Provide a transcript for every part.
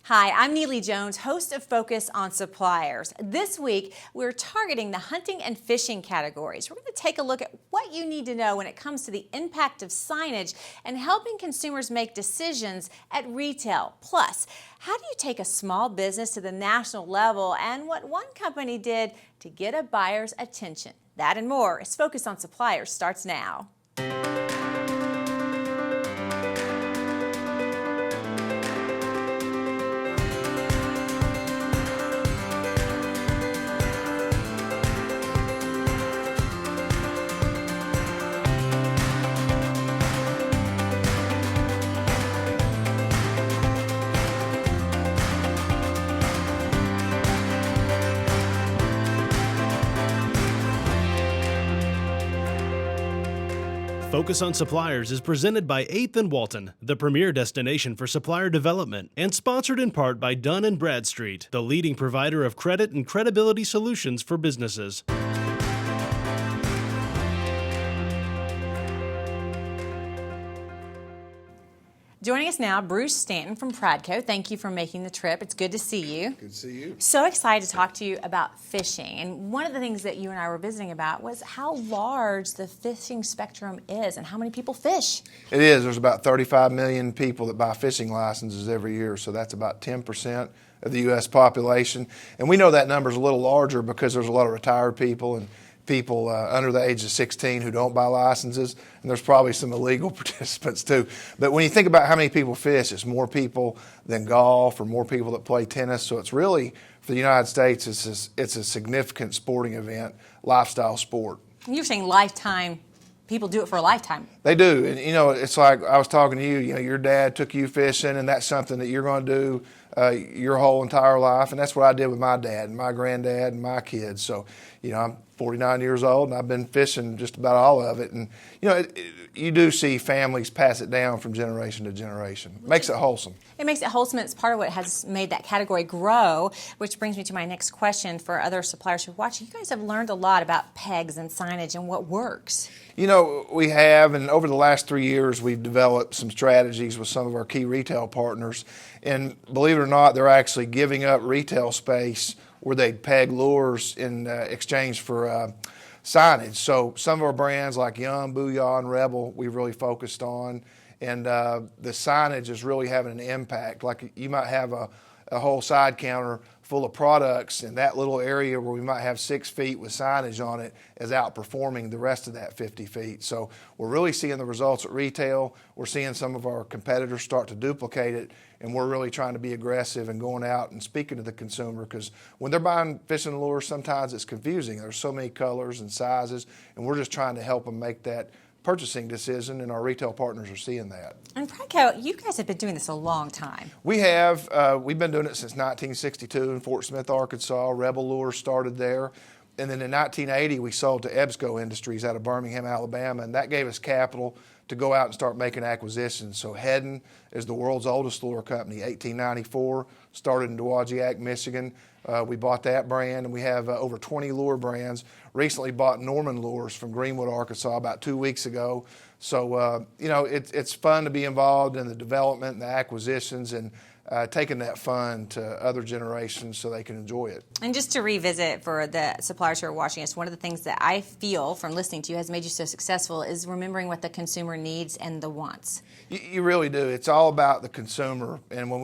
Hi, I'm Neile Jones, host of Focus on Suppliers. This week, we're targeting the hunting and fishing categories. We're going to take a look at what you need to know when it comes to the impact of signage and helping consumers make decisions at retail. Plus, how do you take a small business to the national level and what one company did to get a buyer's attention? That and more as Focus on Suppliers starts now. Focus on Suppliers is presented by 8th and Walton, the premier destination for supplier development, and sponsored in part by Dun & Bradstreet, the leading provider of credit and credibility solutions for businesses. Joining us now, Bruce Stanton from Pradco. Thank you for making the trip. It's good to see you. Good to see you. So excited to talk to you about fishing. And one of the things that you and I were visiting about was how large the fishing spectrum is and how many people fish. It is. There's about 35 million people that buy fishing licenses every year, so that's about 10% of the U.S. population. And we know that number is a little larger because there's a lot of retired people and people under the age of 16 who don't buy licenses, and there's probably some illegal participants too. But when you think about how many people fish, it's more people than golf or more people that play tennis. So it's really, for the United States, it's a significant sporting event, lifestyle sport. You're saying lifetime. People do it for a lifetime. They do. And, you know, it's like I was talking to you, your dad took you fishing, and that's something that you're going to do your whole entire life. And that's what I did with my dad and my granddad and my kids. So, I'm 49 years old, and I've been fishing just about all of it. And, you do see families pass it down from generation to generation. It makes it wholesome. It makes it wholesome. It's part of what has made that category grow, which brings me to my next question for other suppliers who watch. You guys have learned a lot about pegs and signage and what works. We have, and over the last 3 years, we've developed some strategies with some of our key retail partners. And believe it or not, they're actually giving up retail space where they'd peg lures in exchange for signage. So some of our brands like Yum, Booyah, and Rebel, we've really focused on. And the signage is really having an impact. Like you might have a whole side counter full of products, and that little area where we might have 6 feet with signage on it is outperforming the rest of that 50 feet. So we're really seeing the results at retail. We're seeing some of our competitors start to duplicate it, and we're really trying to be aggressive and going out and speaking to the consumer, because when they're buying fishing lures, sometimes it's confusing. There's so many colors and sizes, and we're just trying to help them make that purchasing decision, and our retail partners are seeing that. And Pradco, you guys have been doing this a long time. We have. We've been doing it since 1962 in Fort Smith, Arkansas. Rebel Lures started there. And then in 1980, we sold to EBSCO Industries out of Birmingham, Alabama, and that gave us capital to go out and start making acquisitions. So Hedden is the world's oldest lure company, 1894, started in Dowagiac, Michigan. We bought that brand, and we have over 20 lure brands. Recently bought Norman Lures from Greenwood, Arkansas about 2 weeks ago. So, it's fun to be involved in the development and the acquisitions and taking that fun to other generations so they can enjoy it. And just to revisit for the suppliers who are watching us, one of the things that I feel from listening to you has made you so successful is remembering what the consumer needs and the wants. You really do. It's all about the consumer. And when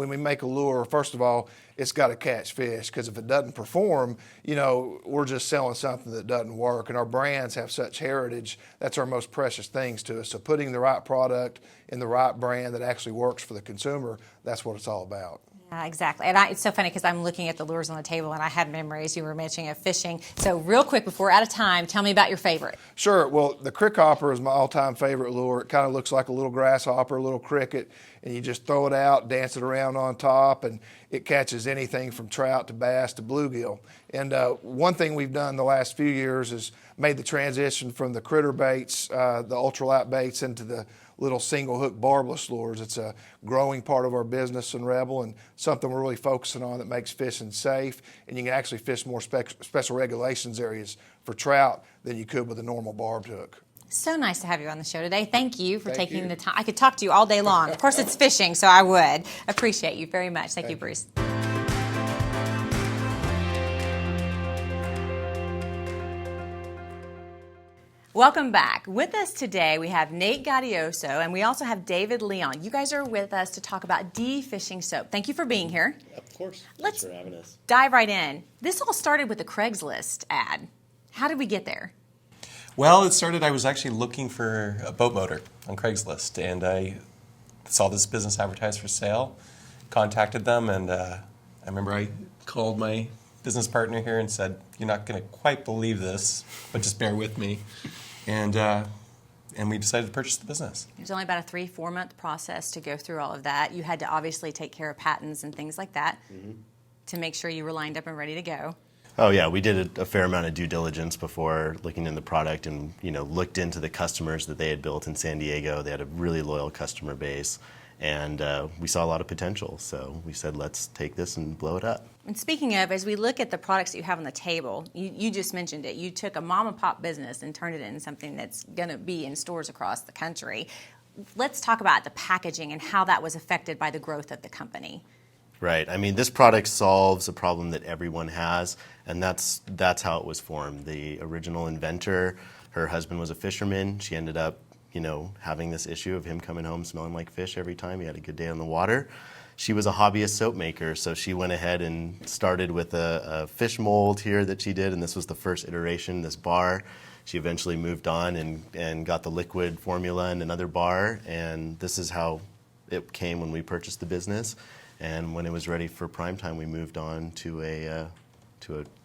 we make a lure, first of all, it's got to catch fish, because if it doesn't perform, we're just selling something that doesn't work. And our brands have such heritage. That's our most precious things to us. So putting the right product in the right brand that actually works for the consumer, that's what it's all about. Yeah, exactly. And it's so funny because I'm looking at the lures on the table, and I had memories you were mentioning of fishing. So real quick, before we're out of time, tell me about your favorite. Sure. Well, the crickhopper is my all-time favorite lure. It kind of looks like a little grasshopper, a little cricket, and you just throw it out, dance it around on top, and it catches anything from trout to bass to bluegill. And one thing we've done the last few years is made the transition from the critter baits, the ultralight baits, into the little single hook barbless lures. It's a growing part of our business in Rebel, and something we're really focusing on that makes fishing safe, and you can actually fish more special regulations areas for trout than you could with a normal barbed hook. So nice to have you on the show today. Thank you for Thank taking you. the time. I could talk to you all day long. Of course, it's fishing, so I would. Appreciate you very much. Thank you, Bruce. Welcome back. With us today, we have Nate Gaudioso, and we also have David Leon. You guys are with us to talk about defishing soap. Thank you for being here. Of course. Let's Thanks for having us. dive right in. This all started with a Craigslist ad. How did we get there? Well, it started, I was actually looking for a boat motor on Craigslist, and I saw this business advertised for sale, contacted them, and I remember I called my business partner here and said, "You're not going to quite believe this, but just bear with me." And we decided to purchase the business. It was only about a 3-4 month process to go through all of that. You had to obviously take care of patents and things like that to make sure you were lined up and ready to go. Oh yeah, we did a fair amount of due diligence before looking in the product, and looked into the customers that they had built in San Diego. They had a really loyal customer base, and we saw a lot of potential. So we said, let's take this and blow it up. And speaking of, as we look at the products that you have on the table, you just mentioned it. You took a mom and pop business and turned it into something that's going to be in stores across the country. Let's talk about the packaging and how that was affected by the growth of the company. Right. I mean, this product solves a problem that everyone has, and that's how it was formed. The original inventor, her husband was a fisherman. She ended up, having this issue of him coming home smelling like fish every time he had a good day on the water. She was a hobbyist soap maker, so she went ahead and started with a fish mold here that she did, and this was the first iteration, this bar. She eventually moved on and got the liquid formula in another bar, and this is how it came when we purchased the business. And when it was ready for prime time, we moved on to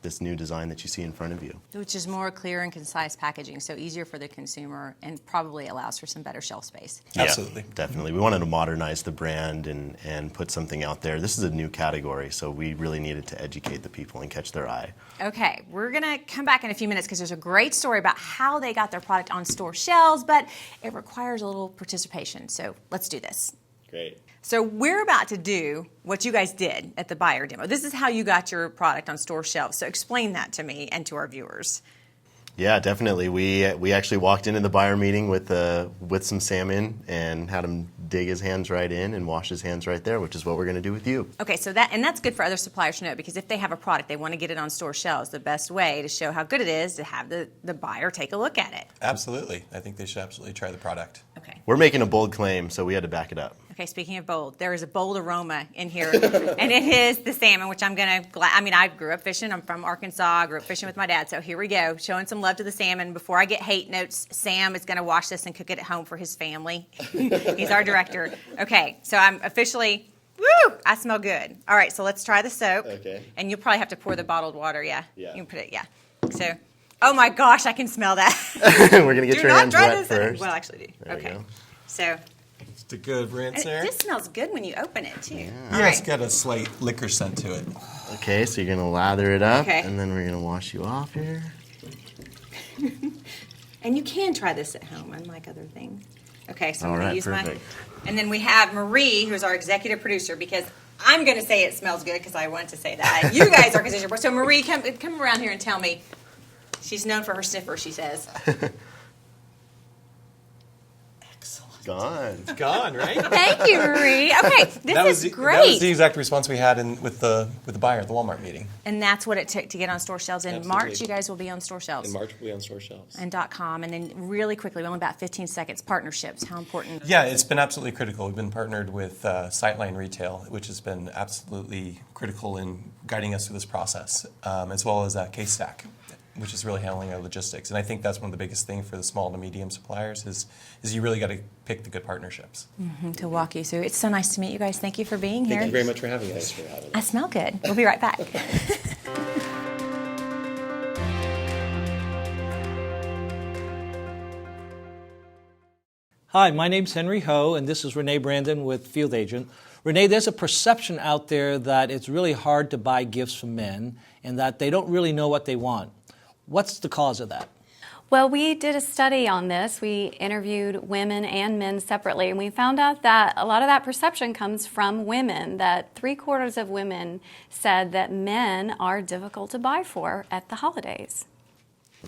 this new design that you see in front of you. Which is more clear and concise packaging, so easier for the consumer and probably allows for some better shelf space. Absolutely. Yeah, definitely. We wanted to modernize the brand and put something out there. This is a new category, so we really needed to educate the people and catch their eye. Okay, we're going to come back in a few minutes because there's a great story about how they got their product on store shelves, but it requires a little participation, so let's do this. Great. So we're about to do what you guys did at the buyer demo. This is how you got your product on store shelves. So explain that to me and to our viewers. Yeah, definitely. We actually walked into the buyer meeting with some salmon and had him dig his hands right in and wash his hands right there, which is what we're going to do with you. Okay, so that's good for other suppliers to know, because if they have a product, they want to get it on store shelves. The best way to show how good it is to have the buyer take a look at it. Absolutely. I think they should absolutely try the product. Okay. We're making a bold claim, so we had to back it up. Okay, speaking of bold, there is a bold aroma in here, and it is the salmon, which I grew up fishing. I'm from Arkansas. I grew up fishing with my dad, so here we go, showing some love to the salmon. Before I get hate notes, Sam is going to wash this and cook it at home for his family. He's our director. Okay, so I'm officially, I smell good. All right, so let's try the soap. Okay. And you'll probably have to pour the bottled water, yeah? Yeah. You can put it, yeah. So, oh my gosh, I can smell that. We're going to get your hands try wet this first. Well, actually, do. There we Okay. go. So, Just a good rinse there. this smells good when you open it, too. All Yeah, it's right. got a slight liquor scent to it. Okay, so you're going to lather it up, Okay. and then we're going to wash you off here. And you can try this at home, unlike other things. Okay, so I'm All going to right, use perfect. And then we have Marie, who's our executive producer, because I'm going to say it smells good because I want to say that. You guys are considered. So Marie, come around here and tell me. She's known for her sniffer, she says. Gone. It's gone, right? Thank you, Marie. Okay, this is great. That was the exact response we had with the buyer at the Walmart meeting. And that's what it took to get on store shelves. In Absolutely. March, you guys will be on store shelves. In March, we'll be on store shelves. And .com. And then really quickly, only about 15 seconds, partnerships. How important? Yeah, it's been absolutely critical. We've been partnered with Sightline Retail, which has been absolutely critical in guiding us through this process, as well as Case Stack, which is really handling our logistics. And I think that's one of the biggest things for the small to medium suppliers is you really got to pick the good partnerships. To walk you through. It's so nice to meet you guys. Thank you for being here. Thank you very much for having us. I smell good. We'll be right back. Hi, my name's Henry Ho, and this is Renee Brandon with Field Agent. Renee, there's a perception out there that it's really hard to buy gifts from men and that they don't really know what they want. What's the cause of that? Well, we did a study on this. We interviewed women and men separately, and we found out that a lot of that perception comes from women, that 3/4 of women said that men are difficult to buy for at the holidays.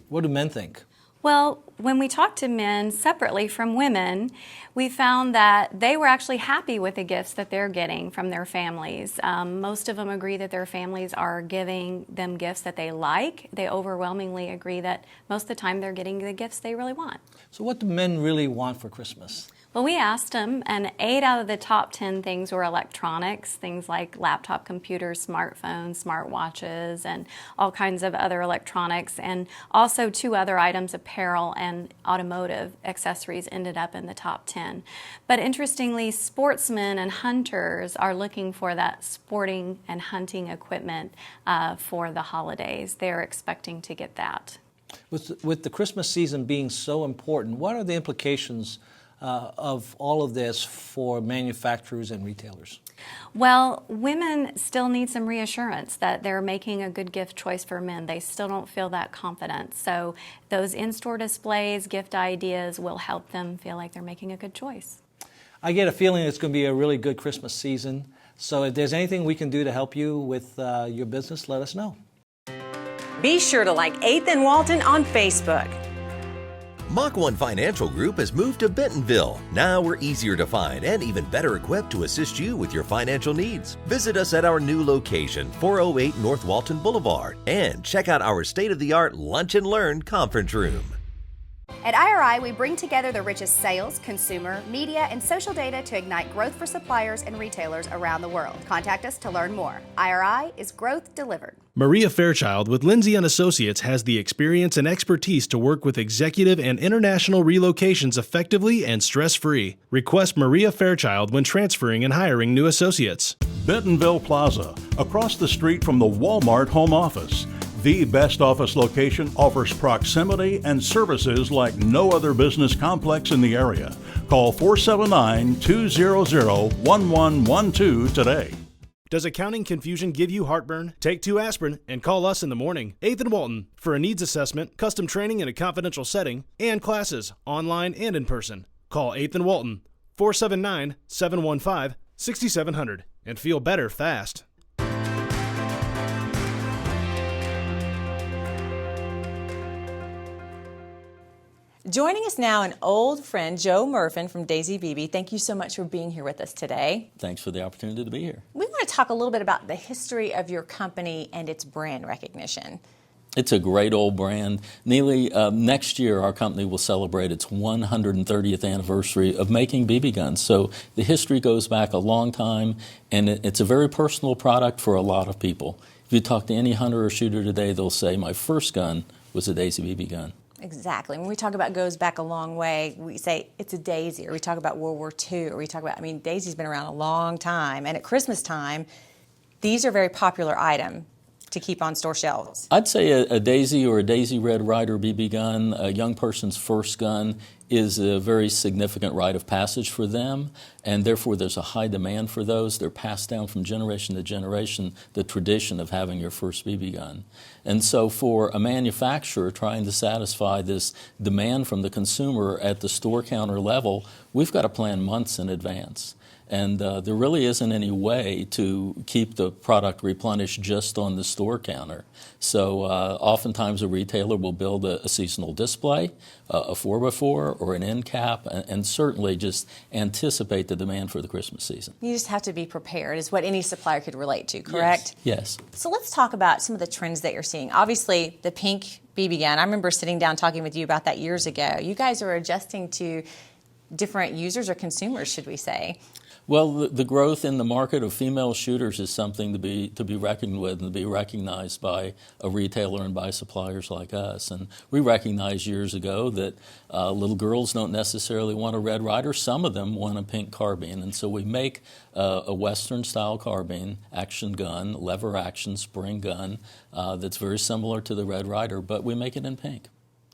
What do men think? Well, when we talked to men separately from women, we found that they were actually happy with the gifts that they're getting from their families. Most of them agree that their families are giving them gifts that they like. They overwhelmingly agree that most of the time they're getting the gifts they really want. So what do men really want for Christmas? Well, we asked them, and 8 out of the top 10 things were electronics, things like laptop computers, smartphones, smartwatches, and all kinds of other electronics. And also 2 other items, apparel and automotive accessories, ended up in the top 10. But interestingly, sportsmen and hunters are looking for that sporting and hunting equipment for the holidays. They're expecting to get that. With the Christmas season being so important, what are the implications of all of this for manufacturers and retailers? Well, women still need some reassurance that they're making a good gift choice for men. They still don't feel that confidence. So those in-store displays, gift ideas will help them feel like they're making a good choice. I get a feeling it's going to be a really good Christmas season. So if there's anything we can do to help you with your business, let us know. Be sure to like 8th and Walton on Facebook. Mach 1 Financial Group has moved to Bentonville. Now we're easier to find and even better equipped to assist you with your financial needs. Visit us at our new location, 408 North Walton Boulevard, and check out our state-of-the-art Lunch and Learn conference room. At IRI, we bring together the richest sales, consumer, media, and social data to ignite growth for suppliers and retailers around the world. Contact us to learn more. IRI is growth delivered. Maria Fairchild with Lindsay & Associates has the experience and expertise to work with executive and international relocations effectively and stress-free. Request Maria Fairchild when transferring and hiring new associates. Bentonville Plaza, across the street from the Walmart home office. The best office location offers proximity and services like no other business complex in the area. Call 479-200-1112 today. Does accounting confusion give you heartburn? Take 2 aspirin and call us in the morning. 8th and Walton for a needs assessment, custom training in a confidential setting, and classes online and in person. Call 8th and Walton 479-715-6700 and feel better fast. Joining us now, an old friend, Joe Murfin from Daisy Beebe. Thank you so much for being here with us today. Thanks for the opportunity to be here. We want to talk a little bit about the history of your company and its brand recognition. It's a great old brand. Neile, next year our company will celebrate its 130th anniversary of making BB guns. So the history goes back a long time, and it's a very personal product for a lot of people. If you talk to any hunter or shooter today, they'll say, my first gun was a Daisy BB gun. Exactly. When we talk about goes back a long way, we say it's a Daisy, or we talk about World War II, or we talk about, Daisy's been around a long time. And at Christmas time, these are very popular item to keep on store shelves. I'd say a Daisy or a Daisy Red Ryder BB gun, a young person's first gun, is a very significant rite of passage for them, and therefore there's a high demand for those. They're passed down from generation to generation, the tradition of having your first BB gun. And so for a manufacturer trying to satisfy this demand from the consumer at the store counter level, we've got to plan months in advance. And there really isn't any way to keep the product replenished just on the store counter. So oftentimes a retailer will build a seasonal display, a 4x4 or an end cap, and certainly just anticipate the demand for the Christmas season. You just have to be prepared, is what any supplier could relate to, correct? Yes. So let's talk about some of the trends that you're seeing. Obviously, the pink BB gun, I remember sitting down talking with you about that years ago. You guys are adjusting to different users or consumers, should we say. Well, the growth in the market of female shooters is something to be reckoned with and to be recognized by a retailer and by suppliers like us. And we recognized years ago that little girls don't necessarily want a Red Ryder. Some of them want a pink carbine. And so we make a Western-style carbine, action gun, lever action, spring gun, that's very similar to the Red Ryder, but we make it in pink.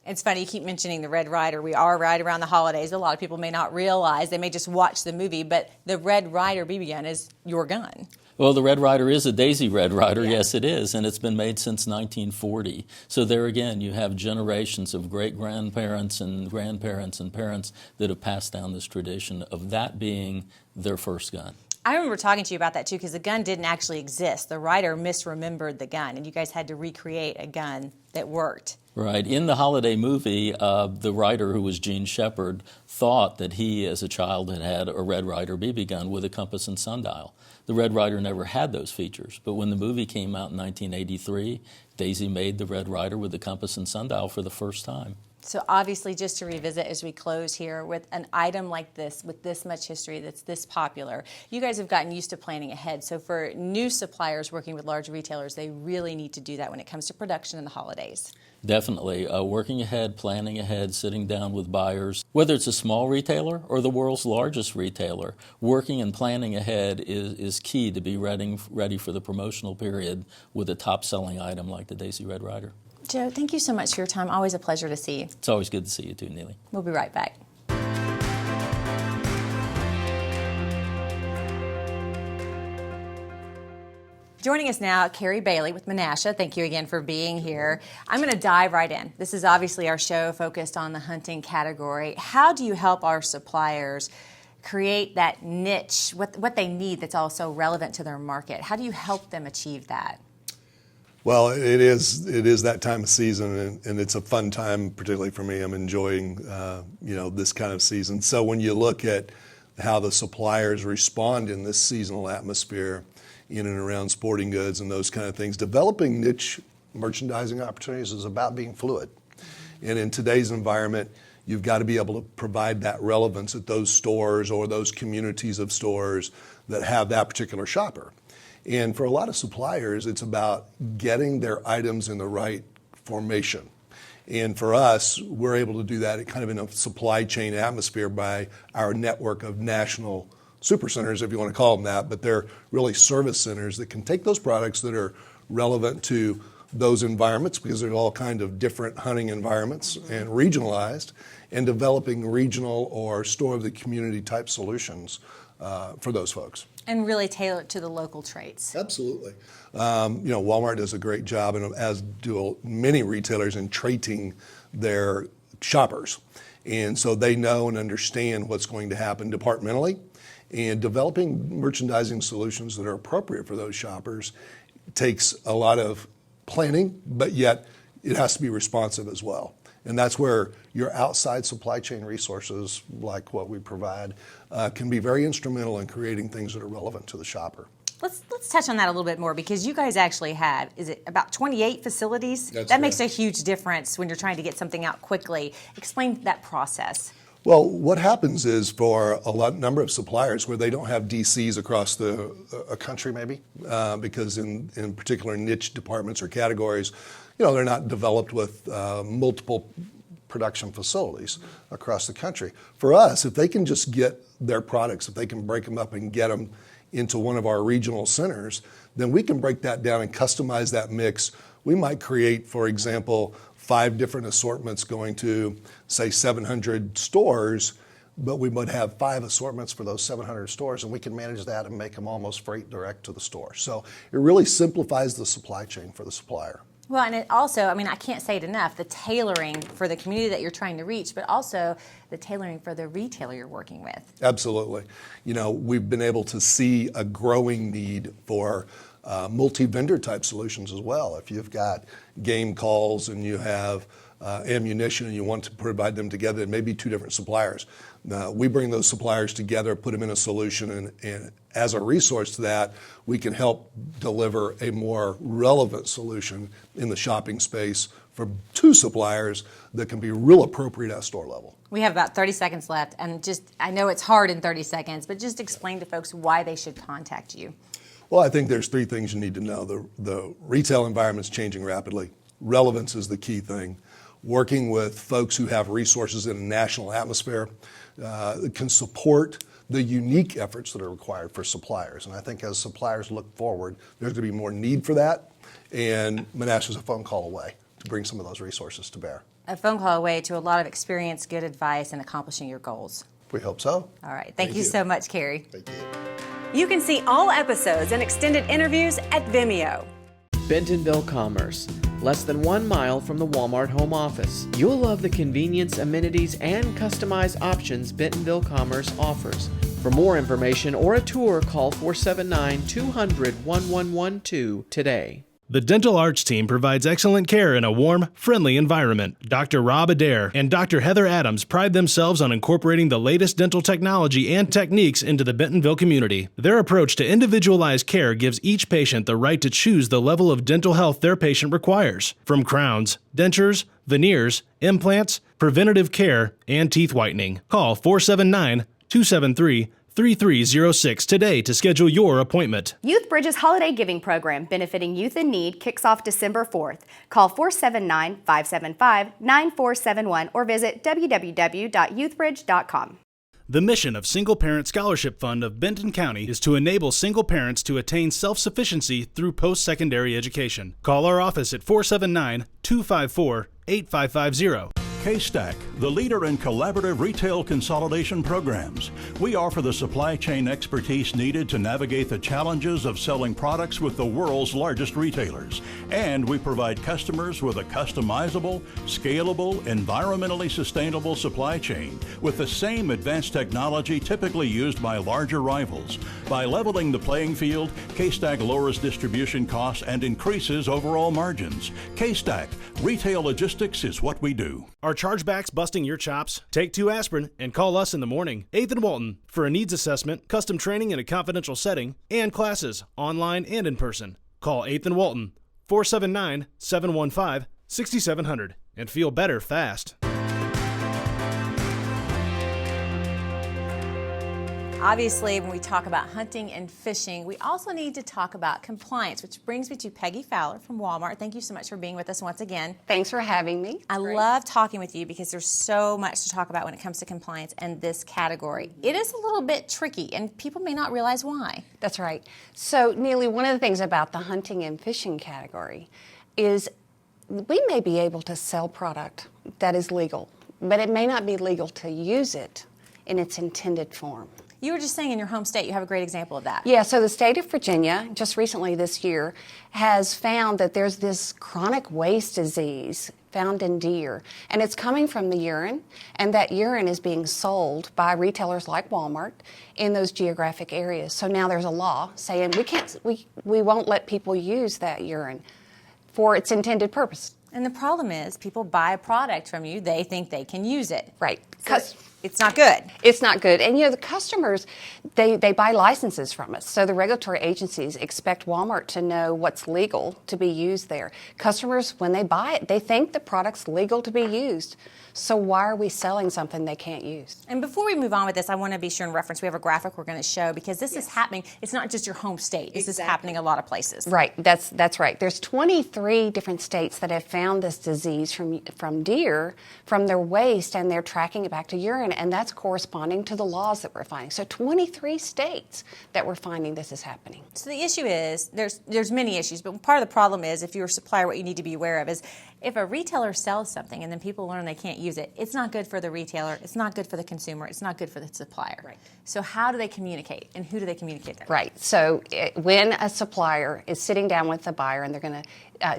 It's funny, you keep mentioning the Red Ryder. We are right around the holidays. A lot of people may not realize, they may just watch the movie, but the Red Ryder BB gun is your gun. Well, the Red Ryder is a Daisy Red Ryder, yes it is, and it's been made since 1940. So there again, you have generations of great-grandparents and grandparents and parents that have passed down this tradition of that being their first gun. I remember talking to you about that too, because the gun didn't actually exist. The writer misremembered the gun, and you guys had to recreate a gun that worked. Right. In the holiday movie, the writer, who was Gene Shepard, thought that he, as a child, had had a Red Ryder BB gun with a compass and sundial. The Red Ryder never had those features, but when the movie came out in 1983, Daisy made the Red Ryder with the compass and sundial for the first time. So obviously, just to revisit as we close here, with an item like this, with this much history, that's this popular, you guys have gotten used to planning ahead. So for new suppliers working with large retailers, they really need to do that when it comes to production in the holidays. Definitely. Working ahead, planning ahead, sitting down with buyers. Whether it's a small retailer or the world's largest retailer, working and planning ahead is key to be ready for the promotional period with a top-selling item like the Daisy Red Ryder. Joe, thank you so much for your time. Always a pleasure to see you. It's always good to see you too, Neile. We'll be right back. Joining us now, Carrie Bailey with Menasha. Thank you again for being here. I'm going to dive right in. This is obviously our show focused on the hunting category. How do you help our suppliers create that niche, what they need that's also relevant to their market? How do you help them achieve that? Well, it is that time of season, and it's a fun time, particularly for me. I'm enjoying, this kind of season. So when you look at how the suppliers respond in this seasonal atmosphere, in and around sporting goods and those kind of things, developing niche merchandising opportunities is about being fluid. And in today's environment, you've got to be able to provide that relevance at those stores or those communities of stores that have that particular shopper. And for a lot of suppliers, it's about getting their items in the right formation. And for us, we're able to do that kind of in a supply chain atmosphere by our network of national super centers, if you want to call them that, but they're really service centers that can take those products that are relevant to those environments, because they're all kind of different hunting environments and regionalized, and developing regional or store of the community type solutions for those folks. And really tailor it to the local traits. Absolutely. Walmart does a great job, and as do many retailers, in traiting their shoppers. And so they know and understand what's going to happen departmentally, and developing merchandising solutions that are appropriate for those shoppers takes a lot of planning, but yet it has to be responsive as well. And that's where your outside supply chain resources, like what we provide, can be very instrumental in creating things that are relevant to the shopper. Let's touch on that a little bit more, because you guys actually have, is it about 28 facilities? That's that makes a huge difference when you're trying to get something out quickly. Explain that process. Well, what happens is, for a number of suppliers where they don't have DCs across a country, maybe, because in particular niche departments or categories, they're not developed with multiple production facilities across the country. For us, if they can just get their products, if they can break them up and get them into one of our regional centers, then we can break that down and customize that mix. We might create, for example, 5 different assortments going to, say, 700 stores, but we would have 5 assortments for those 700 stores, and we can manage that and make them almost freight direct to the store. So it really simplifies the supply chain for the supplier. Well, and it also, I can't say it enough, the tailoring for the community that you're trying to reach, but also the tailoring for the retailer you're working with. Absolutely. We've been able to see a growing need for multi-vendor type solutions as well. If you've got game calls and you have ammunition and you want to provide them together, it may be 2 different suppliers. We bring those suppliers together, put them in a solution, and as a resource to that, we can help deliver a more relevant solution in the shopping space for 2 suppliers that can be real appropriate at store level. We have about 30 seconds left, and I know it's hard in 30 seconds, but just explain to folks why they should contact you. Well, I think there's 3 things you need to know. The retail environment's changing rapidly. Relevance is the key thing. Working with folks who have resources in a national atmosphere can support the unique efforts that are required for suppliers. And I think as suppliers look forward, there's going to be more need for that. And Menasha's a phone call away to bring some of those resources to bear. A phone call away to a lot of experience, good advice, and accomplishing your goals. We hope so. All right. Thank you so much, Kerry. Thank you. You can see all episodes and extended interviews at Vimeo. Bentonville Commerce, less than 1 mile from the Walmart home office. You'll love the convenience, amenities, and customized options Bentonville Commerce offers. For more information or a tour, call 479-200-1112 today. The Dental Arts team provides excellent care in a warm, friendly environment. Dr. Rob Adair and Dr. Heather Adams pride themselves on incorporating the latest dental technology and techniques into the Bentonville community. Their approach to individualized care gives each patient the right to choose the level of dental health their patient requires, from crowns, dentures, veneers, implants, preventative care, and teeth whitening. Call 479-273-3306 today to schedule your appointment. Youth Bridge's Holiday Giving Program benefiting youth in need kicks off December 4th. Call 479-575-9471 or visit www.youthbridge.com. The mission of Single Parent Scholarship Fund of Benton County is to enable single parents to attain self-sufficiency through post-secondary education. Call our office at 479-254-8550. K-Stack, the leader in collaborative retail consolidation programs. We offer the supply chain expertise needed to navigate the challenges of selling products with the world's largest retailers. And we provide customers with a customizable, scalable, environmentally sustainable supply chain with the same advanced technology typically used by larger rivals. By leveling the playing field, K-Stack lowers distribution costs and increases overall margins. K-Stack, retail logistics is what we do. Are chargebacks busting your chops? Take 2 aspirin and call us in the morning. 8th and Walton for a needs assessment, custom training in a confidential setting, and classes online and in person. Call 8th and Walton 479-715-6700 and feel better fast. Obviously, when we talk about hunting and fishing, we also need to talk about compliance, which brings me to Peggy Fowler from Walmart. Thank you so much for being with us once again. Thanks for having me. I love talking with you because there's so much to talk about when it comes to compliance and this category. It is a little bit tricky, and people may not realize why. That's right. So, Neile, one of the things about the hunting and fishing category is we may be able to sell product that is legal, but it may not be legal to use it in its intended form. You were just saying in your home state, you have a great example of that. Yeah, so the state of Virginia, just recently this year, has found that there's this chronic waste disease found in deer, and it's coming from the urine, and that urine is being sold by retailers like Walmart in those geographic areas. So now there's a law saying we won't let people use that urine for its intended purpose. And the problem is people buy a product from you, they think they can use it. Right. So it's not good. It's not good. And, the customers, they buy licenses from us. So the regulatory agencies expect Walmart to know what's legal to be used there. Customers, when they buy it, they think the product's legal to be used. So why are we selling something they can't use? And before we move on with this, I want to be sure and reference, we have a graphic we're going to show because this is happening. It's not just your home state. This is happening a lot of places. Right. That's right. There's 23 different states that have found this disease from deer, from their waste, and they're tracking it back to urine, and that's corresponding to the laws that we're finding. So 23 states that we're finding this is happening. So the issue is, there's many issues, but part of the problem is, if you're a supplier, what you need to be aware of is, if a retailer sells something and then people learn they can't use it, it's not good for the retailer, it's not good for the consumer, it's not good for the supplier. Right. So how do they communicate, and who do they communicate that? Right. So when a supplier is sitting down with the buyer and they're going to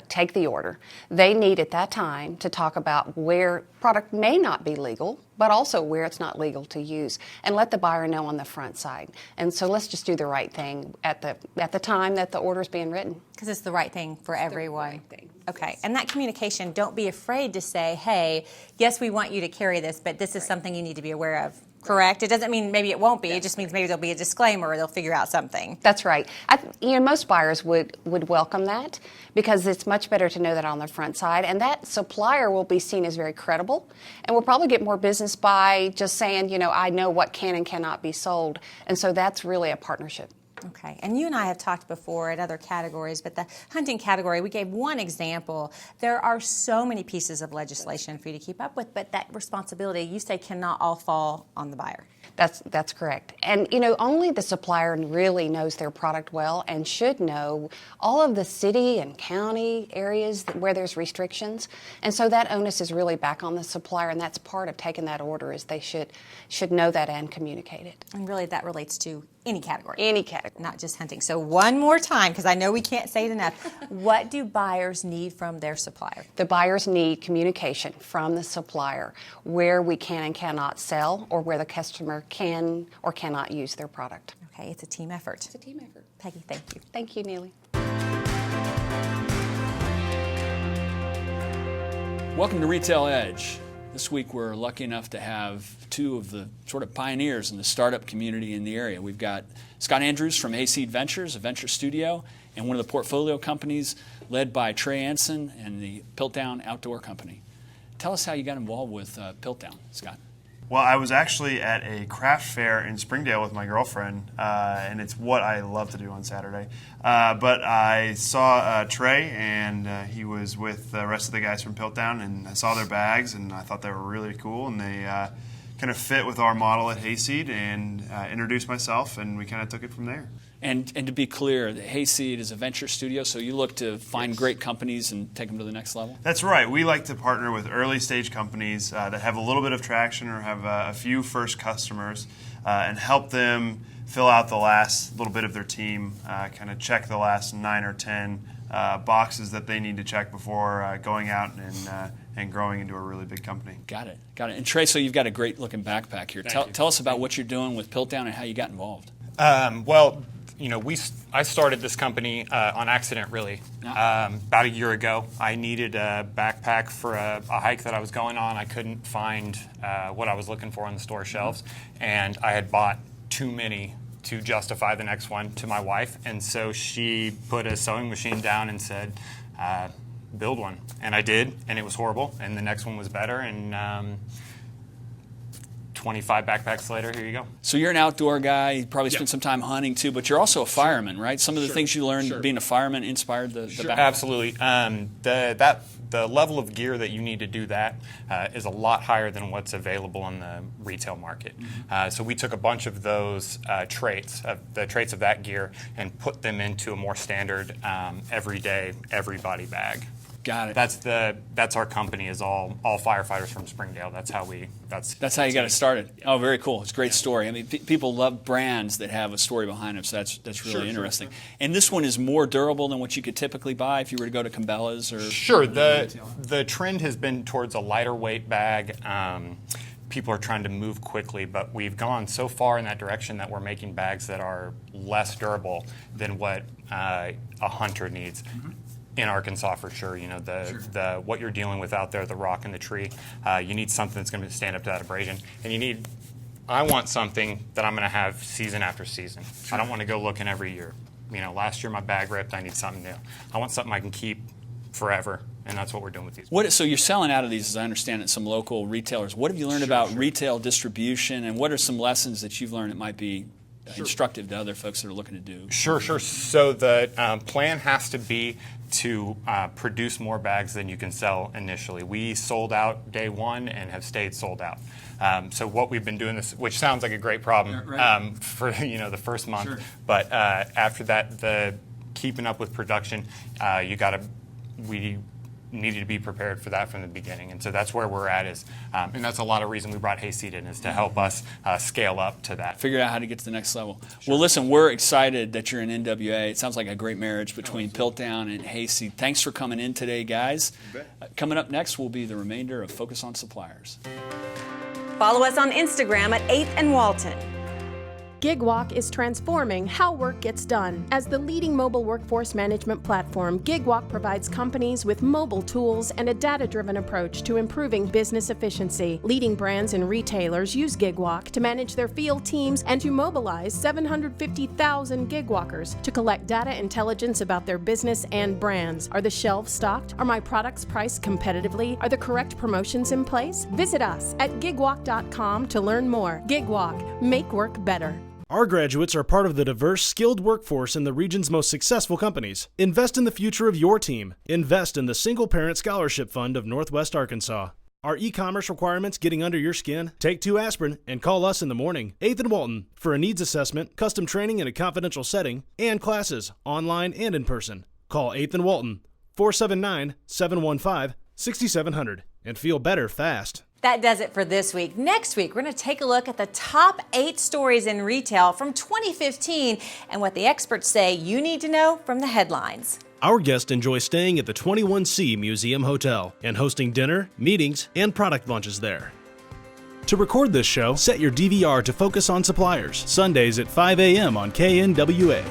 take the order, they need at that time to talk about where product may not be legal, but also where it's not legal to use, and let the buyer know on the front side. And so let's just do the right thing at the time that the order is being written. Because it's the right thing for everyone. The right thing. Okay, and that communication, don't be afraid to say, hey, yes, we want you to carry this, but this is something you need to be aware of. Correct? It doesn't mean maybe it won't be. It just means maybe there'll be a disclaimer or they'll figure out something. That's right. Most buyers would welcome that because it's much better to know that on the front side. And that supplier will be seen as very credible and will probably get more business by just saying, I know what can and cannot be sold. And so that's really a partnership. Okay, and you and I have talked before at other categories, but the hunting category, we gave one example. There are so many pieces of legislation for you to keep up with, but that responsibility, you say, cannot all fall on the buyer. That's correct. And, only the supplier really knows their product well and should know all of the city and county areas where there's restrictions. And so that onus is really back on the supplier, and that's part of taking that order is they should know that and communicate it. And really that relates to any category. Any category. Not just hunting. So one more time, because I know we can't say it enough. What do buyers need from their supplier? The buyers need communication from the supplier where we can and cannot sell or where the customer can or cannot use their product. Okay, it's a team effort. It's a team effort. Peggy, thank you. Thank you, Neile. Welcome to Retail Edge. This week we're lucky enough to have two of the sort of pioneers in the startup community in the area. We've got Scott Andrews from Hayseed Ventures, a venture studio, and one of the portfolio companies led by Trey Anson and the Piltdown Outdoor Company. Tell us how you got involved with Piltdown, Scott. Well, I was actually at a craft fair in Springdale with my girlfriend, and it's what I love to do on Saturday. But I saw Trey, and he was with the rest of the guys from Piltdown, and I saw their bags, and I thought they were really cool, and they kind of fit with our model at Hayseed, and introduced myself, and we kind of took it from there. And to be clear, Hayseed is a venture studio, so you look to find great companies and take them to the next level? That's right. We like to partner with early stage companies that have a little bit of traction or have a few first customers and help them fill out the last little bit of their team, kind of check the last 9 or 10 boxes that they need to check before going out and growing into a really big company. Got it. And Trey, so you've got a great looking backpack here. Tell us about what you're doing with Piltdown and how you got involved. Well, you know, I started this company on accident, really. About a year ago, I needed a backpack for a hike that I was going on. I couldn't find what I was looking for on the store shelves, and I had bought too many to justify the next one to my wife, and so she put a sewing machine down and said, build one. And I did, and it was horrible, and the next one was better, and 25 backpacks later, here you go. So you're an outdoor guy, you probably spent some time hunting too, but you're also a fireman, right? Some of the things you learned being a fireman inspired the backpack? Absolutely. The level of gear that you need to do that is a lot higher than what's available in the retail market. So we took a bunch of those traits of that gear and put them into a more standard, everyday, everybody bag. Got it. That's our company, is all firefighters from Springdale. That's how you got it started. Oh, very cool. It's a great story. I mean, people love brands that have a story behind them, so that's really interesting. And this one is more durable than what you could typically buy if you were to go to Cabela's or... Sure. The trend has been towards a lighter weight bag. People are trying to move quickly, but we've gone so far in that direction that we're making bags that are less durable than what a hunter needs. In Arkansas, for sure, you know, the what you're dealing with out there, the rock and the tree, you need something that's going to stand up to that abrasion, and I want something that I'm going to have season after season. I don't want to go looking every year. You know, last year my bag ripped, I need something new. I want something I can keep forever, and that's what we're doing with these. So you're selling out of these, as I understand it, some local retailers. What have you learned about retail distribution, and what are some lessons that you've learned that might be instructive to other folks that are looking to do? Sure. So the plan has to be to produce more bags than you can sell initially. We sold out day one and have stayed sold out. So what we've been doing, which sounds like a great problem for the first month, but after that, the keeping up with production, we needed to be prepared for that from the beginning, and so that's where we're at. And that's a lot of reason we brought Hayseed in, is to help us scale up to that. Figure out how to get to the next level. Well, listen, we're excited that you're in NWA. It sounds like a great marriage between Piltdown and Hayseed. Thanks for coming in today, guys. Coming up next will be the remainder of Focus on Suppliers. Follow us on Instagram at 8th and Walton. GigWalk is transforming how work gets done. As the leading mobile workforce management platform, GigWalk provides companies with mobile tools and a data-driven approach to improving business efficiency. Leading brands and retailers use GigWalk to manage their field teams and to mobilize 750,000 GigWalkers to collect data intelligence about their business and brands. Are the shelves stocked? Are my products priced competitively? Are the correct promotions in place? Visit us at gigwalk.com to learn more. GigWalk, make work better. Our graduates are part of the diverse, skilled workforce in the region's most successful companies. Invest in the future of your team. Invest in the Single Parent Scholarship Fund of Northwest Arkansas. Are e-commerce requirements getting under your skin? Take 2 aspirin and call us in the morning. 8th and Walton for a needs assessment, custom training in a confidential setting, and classes, online and in person. Call 8th and Walton, 479-715-6700, and feel better fast. That does it for this week. Next week, we're going to take a look at the top 8 stories in retail from 2015 and what the experts say you need to know from the headlines. Our guests enjoy staying at the 21C Museum Hotel and hosting dinner, meetings, and product launches there. To record this show, set your DVR to Focus on Suppliers, Sundays at 5 a.m. on KNWA.